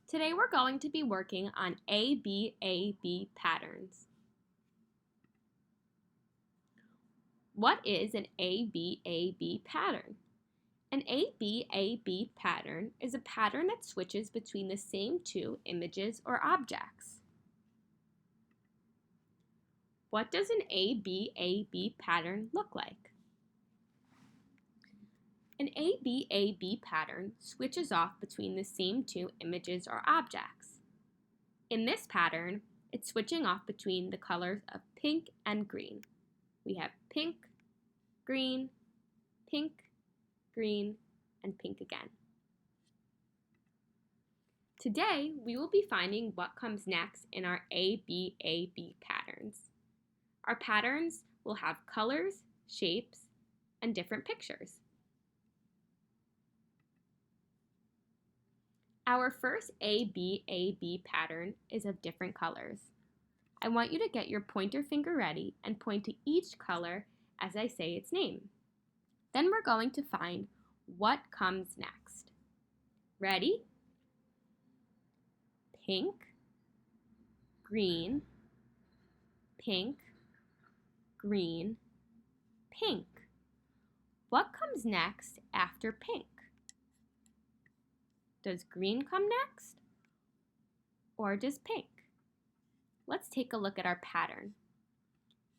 Today we're going to be working on ABAB patterns. What is an ABAB pattern? An ABAB pattern is a pattern that switches between the same two images or objects. What does an ABAB pattern look like? An ABAB pattern switches off between the same two images or objects. In this pattern, it's switching off between the colors of pink and green. We have pink, green, and pink again. Today, we will be finding what comes next in our ABAB patterns. Our patterns will have colors, shapes, and different pictures. Our first ABAB pattern is of different colors. I want you to get your pointer finger ready and point to each color as I say its name. Then we're going to find what comes next. Ready? Pink, green, pink, green, pink. What comes next after pink? Does green come next? Or does pink? Let's take a look at our pattern.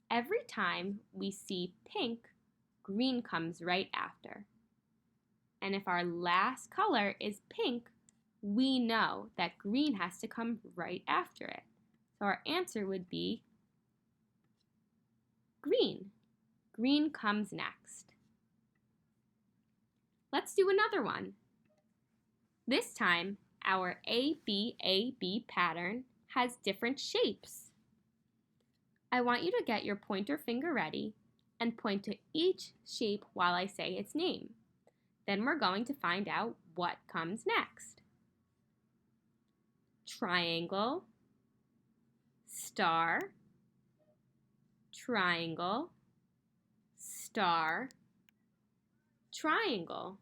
Every time we see pink, green comes right after. And if our last color is pink, we know that green has to come right after it. So our answer would be green. Green comes next. Let's do another one. This time, our ABAB pattern has different shapes. I want you to get your pointer finger ready and point to each shape while I say its name. Then we're going to find out what comes next. Triangle, star, triangle, star, triangle.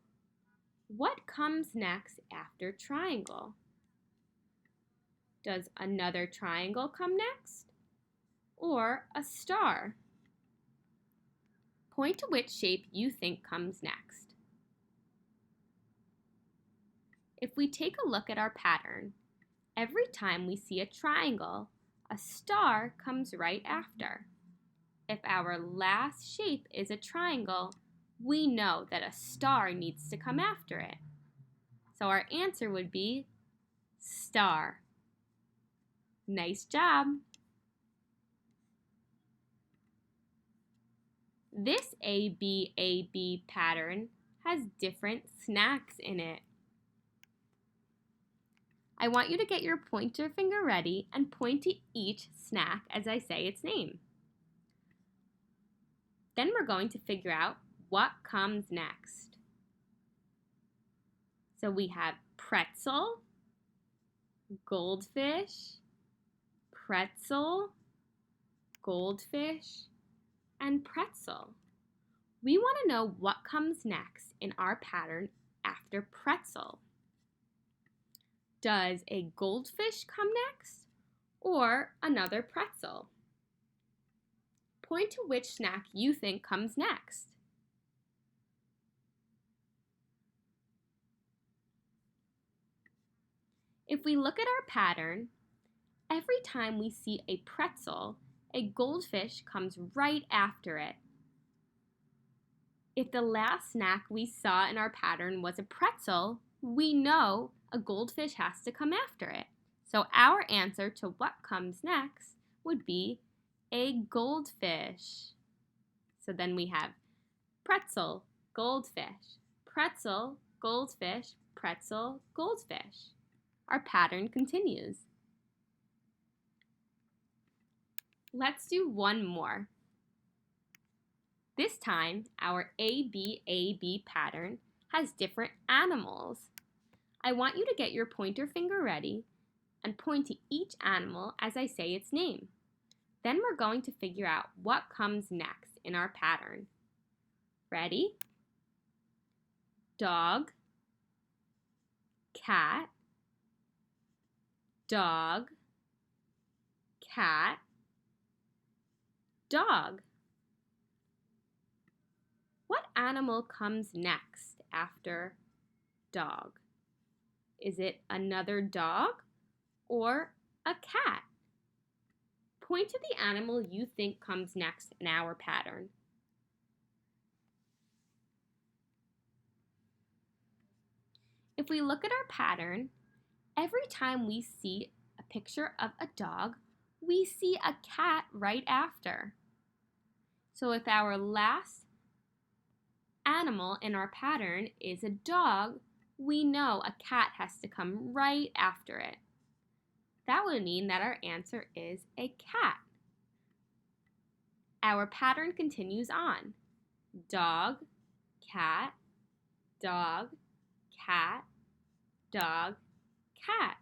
What comes next after triangle? Does another triangle come next? Or a star? Point to which shape you think comes next. If we take a look at our pattern, every time we see a triangle, a star comes right after. If our last shape is a triangle, we know that a star needs to come after it. So our answer would be star. Nice job! This ABAB pattern has different snacks in it. I want you to get your pointer finger ready and point to each snack as I say its name. Then we're going to figure out what comes next. So we have pretzel, goldfish, pretzel, goldfish, and pretzel. We want to know what comes next in our pattern after pretzel. Does a goldfish come next or another pretzel? Point to which snack you think comes next. If we look at our pattern, every time we see a pretzel, a goldfish comes right after it. If the last snack we saw in our pattern was a pretzel, we know a goldfish has to come after it. So our answer to what comes next would be a goldfish. So then we have pretzel, goldfish, pretzel, goldfish, pretzel, goldfish. Our pattern continues. Let's do one more. This time, our ABAB pattern has different animals. I want you to get your pointer finger ready and point to each animal as I say its name. Then we're going to figure out what comes next in our pattern. Ready? Dog, cat, dog, cat, dog. What animal comes next after dog? Is it another dog or a cat? Point to the animal you think comes next in our pattern. If we look at our pattern, every time we see a picture of a dog, we see a cat right after. So if our last animal in our pattern is a dog, we know a cat has to come right after it. That would mean that our answer is a cat. Our pattern continues on. Dog, cat, dog, cat, dog, cat.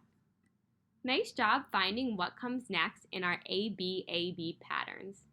Nice job finding what comes next in our ABAB patterns.